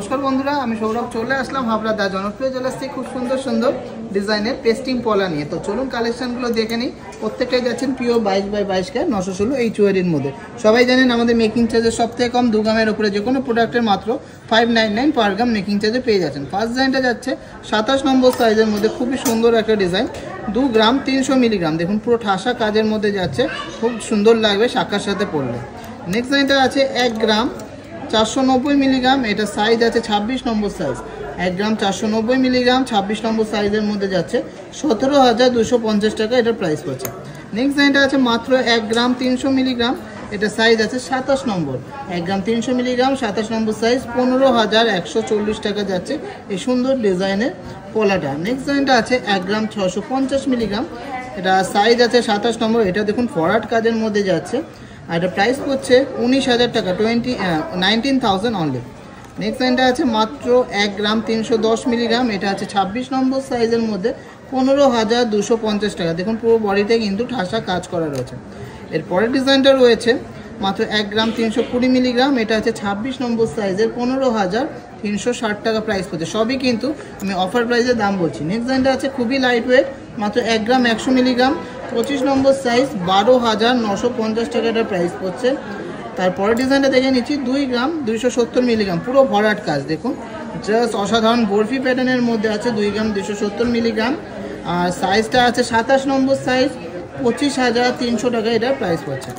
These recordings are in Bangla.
नमस्कार बंधुरा आमी सौरभ चले आसलाम हाबड़ा दा जनप्रिय ज्वेलार्स खूब सुंदर सुंदर डिजाइनर पेस्टिंग पला निये। तो चलुन कालेक्शनगुलो देखे निই। प्रत्येकटाই যাচ্ছেন পিওর 22/22 কে 916 এই চুয়ারির মধ্যে। সবাই জানেন আমাদের মেকিং চার্জের সবথেকে কম 2 গ্রামের উপরে যে কোনো প্রোডাক্টের মাত্র 599 পার গ্রাম মেকিং চার্জে পেয়ে যাচ্ছেন। ফার্স্ট ডিজাইনটা যাচ্ছে 27 নম্বর সাইজের মধ্যে, খুবই সুন্দর একটা ডিজাইন, 2 গ্রাম 300 মিলিগ্রাম। দেখুন পুরো ঠাসা কাজের মধ্যে যাচ্ছে, খুব সুন্দর লাগবে শাখার সাথে পরলে। নেক্সট ডিজাইনটা আছে 1 গ্রাম 490 মিলিগ্রাম, এটা সাইজ আছে 26 নম্বর সাইজ। 1 গ্রাম 490 মিলিগ্রাম 26 নম্বর সাইজের মধ্যে যাচ্ছে 17,250 টাকা এটার প্রাইস পড়ছে। নেক্সট ডিজাইনটা আছে মাত্র 1 গ্রাম 300 মিলিগ্রাম, এটা সাইজ আছে 27 নম্বর। 1 গ্রাম 300 মিলিগ্রাম 27 নম্বর সাইজ, 15,140 টাকা যাচ্ছে এই সুন্দর ডিজাইনের পলাটা। নেক্সট ডিজাইনটা আছে 1 গ্রাম 650 মিলিগ্রাম, এটা সাইজ আছে 27 নম্বর। এটা দেখুন ফরওয়ার্ড কাজের মধ্যে যাচ্ছে আর এটা প্রাইস পড়ছে 19,000 টাকা, 19,000 অনলি। নেক্সট লাইনটা আছে মাত্র 1 গ্রাম 310 মিলিগ্রাম, এটা আছে 26 নম্বর সাইজের মধ্যে, 15,250 টাকা। দেখুন পুরো বডিতে কিন্তু ঠাসা কাজ করা রয়েছে। এরপরের ডিজাইনটা রয়েছে মাত্র 1 গ্রাম 320 মিলিগ্রাম, এটা আছে 26 নম্বর সাইজের, 15,360 টাকা প্রাইস পড়ছে। সবই কিন্তু আমি অফার প্রাইসের দাম বলছি। নেক্সট লাইনটা আছে খুবই লাইট ওয়েট, মাত্র 1 গ্রাম 100 মিলিগ্রাম, 25 নম্বর সাইজ, 12,950 টাকা এটা প্রাইস পড়ছে। তারপরে ডিজাইনটা দেখে নিচ্ছি 2 গ্রাম 270 মিলিগ্রাম, পুরো ভরাট কাজ, দেখুন জাস্ট অসাধারণ বরফি প্যাটার্নের মধ্যে আছে। 2 গ্রাম 270 মিলিগ্রাম আর সাইজটা আছে 27 নম্বর সাইজ, 25,300 টাকা এটার প্রাইস পড়ছে।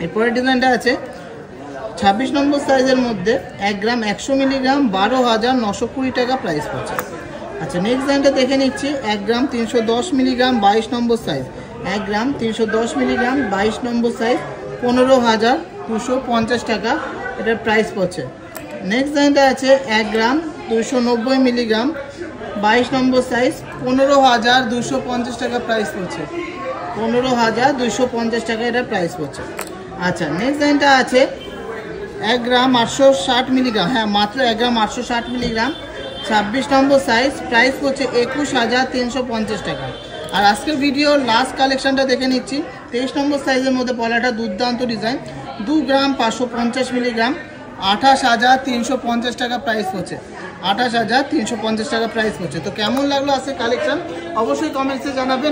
এরপরে ডিজাইনটা আছে 26 নম্বর সাইজের মধ্যে, 1 গ্রাম 100 মিলিগ্রাম, 12,920 টাকা প্রাইস পড়ছে। আচ্ছা নেক্সট ডিজাইনটা দেখে নিচ্ছি 1 গ্রাম 310 মিলিগ্রাম 22 নম্বর সাইজ, 1 গ্রাম 310 মিলিগ্রাম 22 নম্বর সাইজ, 15,250 টাকা এটার প্রাইস পড়ছে। নেক্সট ডিজাইনটা আছে 1 গ্রাম 290 মিলিগ্রাম 22 নম্বর সাইজ, 15,250 টাকা প্রাইস পড়ছে, 15,250 টাকা এটার প্রাইস পড়ছে। আচ্ছা নেক্সট ডিজাইনটা আছে 1 গ্রাম 860 মিলিগ্রাম, হ্যাঁ মাত্র 1 গ্রাম 860 মিলিগ্রাম 26 নম্বর সাইজ, প্রাইস পড়ছে 21,350 টাকা। আর আজকের ভিডিও লাস্ট কালেকশনটা দেখে নিচ্ছি 23 নম্বর সাইজের মধ্যে পলাটা, দুর্দান্ত ডিজাইন, 2 গ্রাম 550 মিলিগ্রাম, 28,350 টাকা প্রাইস পড়ছে, 28,350 টাকা প্রাইস পড়ছে। তো কেমন লাগলো আজকের কালেকশন অবশ্যই কমেন্টসে জানাবেন।